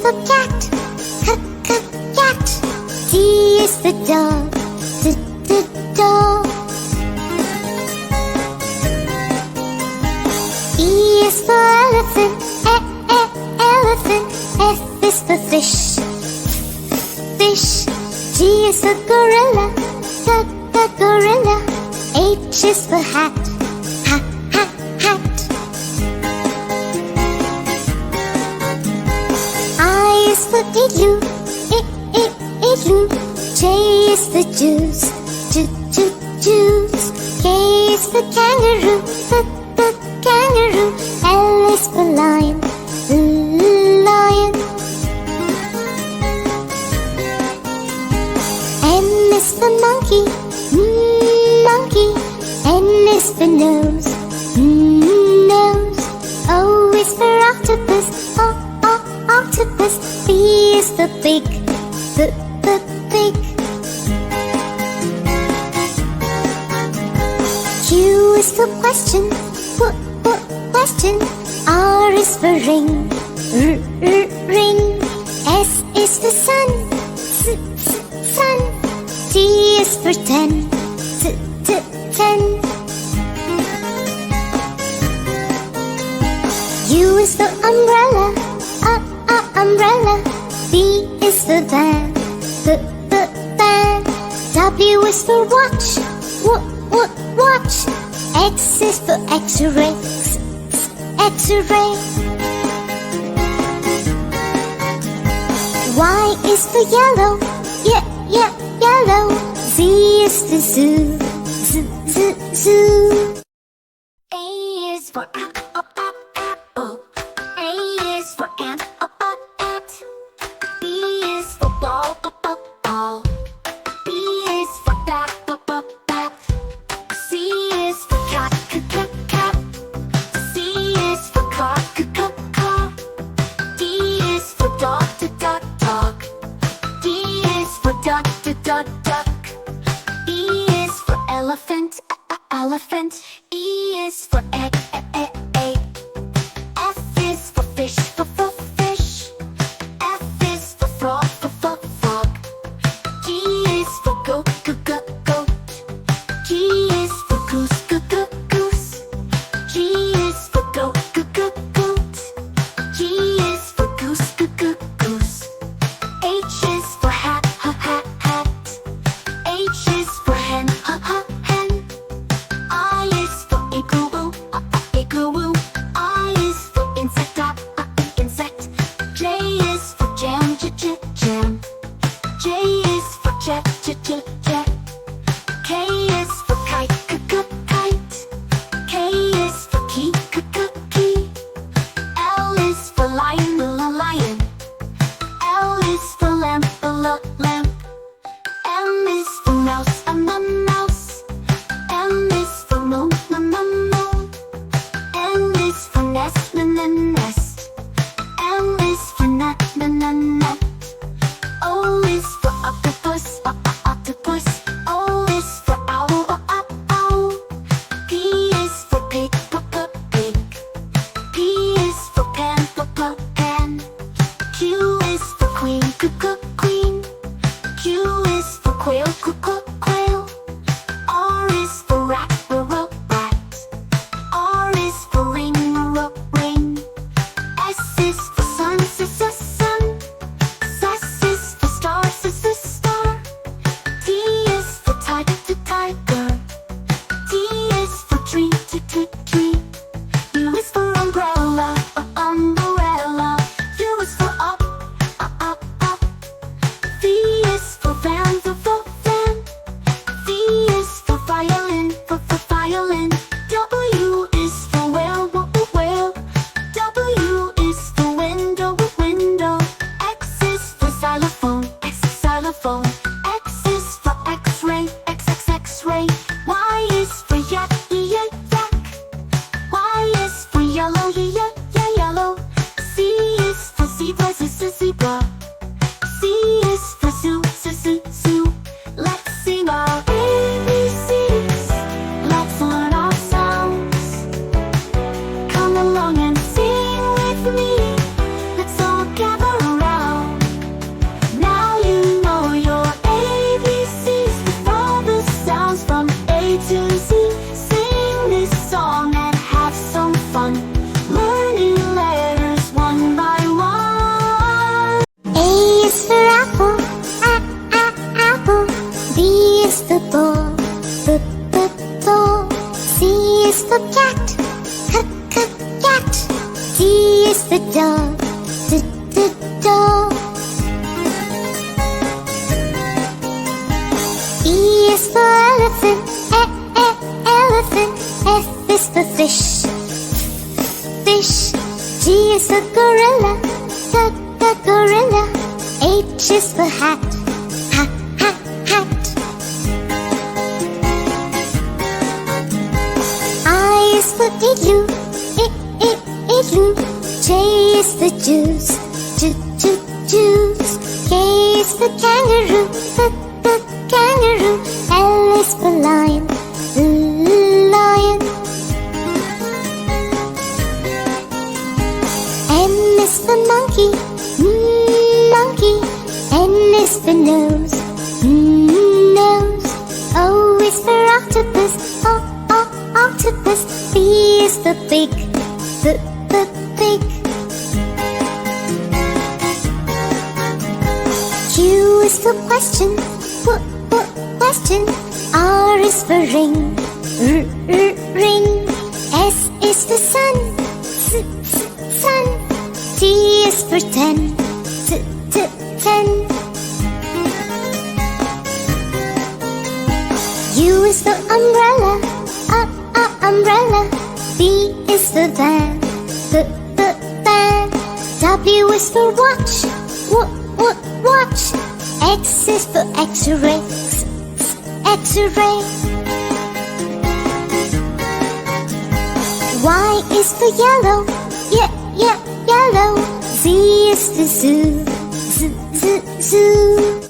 for cat, cat. D is for dog, dog. E is for elephant, elephant. F is for fish, fish. G is for gorilla, gorilla. H is for hat, hat. I is for igloo, igloo. J is for juice, juice. K is for kangaroo, kangaroo. L is for lion, lion. M is for monkey, monkey. N is for nose, nose. O is for octopus, octopus. P is for pig, pig. Q is for question, question. R is for ring, ring. S is for sun, sun. T is for ten, ten. U is for umbrella, umbrella. V is for van, van. W is for watch, watch. X is for X-ray, X-ray. Y is for yellow, yellow. Z is for zoo, zoo. A is for apple. A is for ant, B is for ball, ball. B is for bat, bat. C is for cat, cat. C is for car, car. D is for dog, dog. D is for duck, duck. E is for elephant, elephant. E is for egg, egg. F is for fish, fish. F is for frog, frog. G is for goat, goat. G is for goose, goose. G is for goat, goat. G is for goose, goose. H is for hat, hat. H is for hen, hen. I is for igloo, igloo. I is for insect, insect. J is for jam, jam. J is for jet, jet. K is for kite, kite. for cat, cat. D is for dog, dog. E is for elephant, elephant. F is for fish, fish. G is for gorilla, gorilla. H is for hat, hat. I is for igloo, igloo. J is for juice, juice. K is for kangaroo, kangaroo. L is for lion, lion. M is for monkey, monkey. N is for nose, nose. O is for octopus, octopus. P is for pig, pig. Q is for question, question. R is for ring, ring. S is for sun, sun. T is for ten, ten. U is for umbrella, umbrella. V is for van, van. W is for watch, watch. X is for X-ray, X-ray. Y is for yellow, yellow. Z is for zoo, zoo.